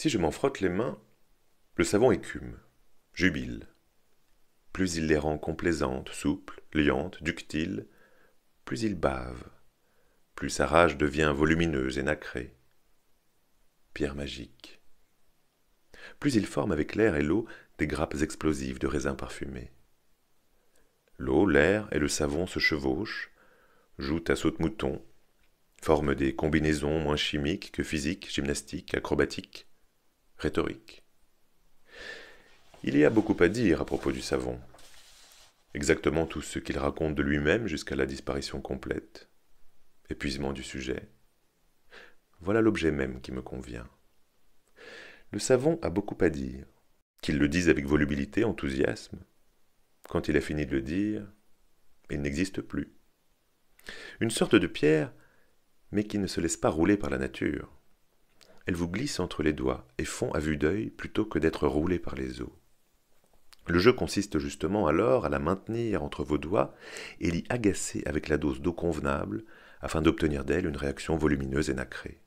Si je m'en frotte les mains, le savon écume, jubile. Plus il les rend complaisantes, souples, liantes, ductiles, plus il bave, plus sa rage devient volumineuse et nacrée. Pierre magique. Plus il forme avec l'air et l'eau des grappes explosives de raisins parfumés. L'eau, l'air et le savon se chevauchent, jouent à saute-mouton, forment des combinaisons moins chimiques que physiques, gymnastiques, acrobatiques, rhétoriques. Il y a beaucoup à dire à propos du savon. Exactement tout ce qu'il raconte de lui-même jusqu'à la disparition complète. Épuisement du sujet. Voilà l'objet même qui me convient. Le savon a beaucoup à dire. Qu'il le dise avec volubilité, enthousiasme. Quand il a fini de le dire, il n'existe plus. Une sorte de pierre, mais qui ne se laisse pas rouler par la nature. Elle vous glisse entre les doigts et fond à vue d'œil plutôt que d'être roulée par les eaux. Le jeu consiste justement alors à la maintenir entre vos doigts et l'y agacer avec la dose d'eau convenable afin d'obtenir d'elle une réaction volumineuse et nacrée.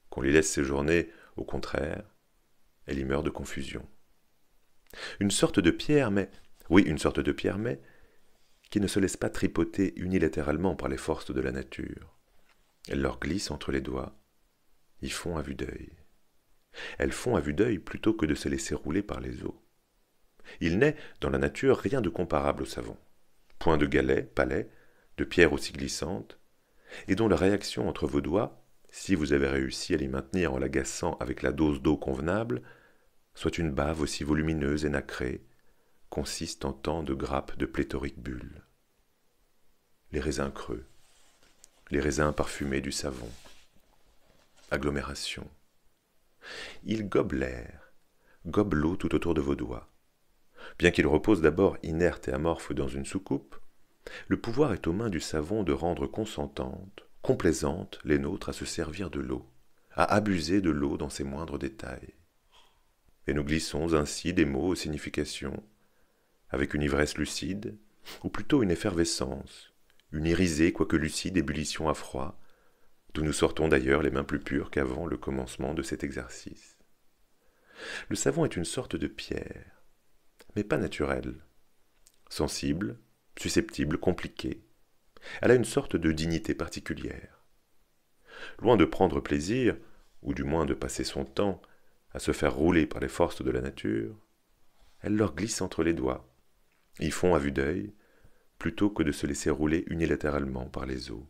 Qu'on l'y laisse séjourner, au contraire, elle y meurt de confusion. Une sorte de pierre, mais, qui ne se laisse pas tripoter unilatéralement par les forces de la nature. Elle leur glisse entre les doigts, y fond à vue d'œil. Elles font à vue d'œil plutôt que de se laisser rouler par les eaux. Il n'est, dans la nature, rien de comparable au savon. Point de galet, palais, de pierre aussi glissante, et dont la réaction entre vos doigts, si vous avez réussi à l'y maintenir en l'agaçant avec la dose d'eau convenable, soit une bave aussi volumineuse et nacrée, consiste en tant de grappes de pléthoriques bulles. Les raisins creux, les raisins parfumés du savon. Agglomération. Il gobe l'air, gobe l'eau tout autour de vos doigts. Bien qu'il repose d'abord inerte et amorphe dans une soucoupe, le pouvoir est aux mains du savon de rendre consentantes, complaisantes les nôtres à se servir de l'eau, à abuser de l'eau dans ses moindres détails. Et nous glissons ainsi des mots aux significations, avec une ivresse lucide, ou plutôt une effervescence, une irisée quoique lucide ébullition à froid, d'où nous sortons d'ailleurs les mains plus pures qu'avant le commencement de cet exercice. Le savon est une sorte de pierre, mais pas naturelle, sensible, susceptible, compliquée. Elle a une sorte de dignité particulière. Loin de prendre plaisir, ou du moins de passer son temps, à se faire rouler par les forces de la nature, elle leur glisse entre les doigts, y font à vue d'œil, plutôt que de se laisser rouler unilatéralement par les eaux.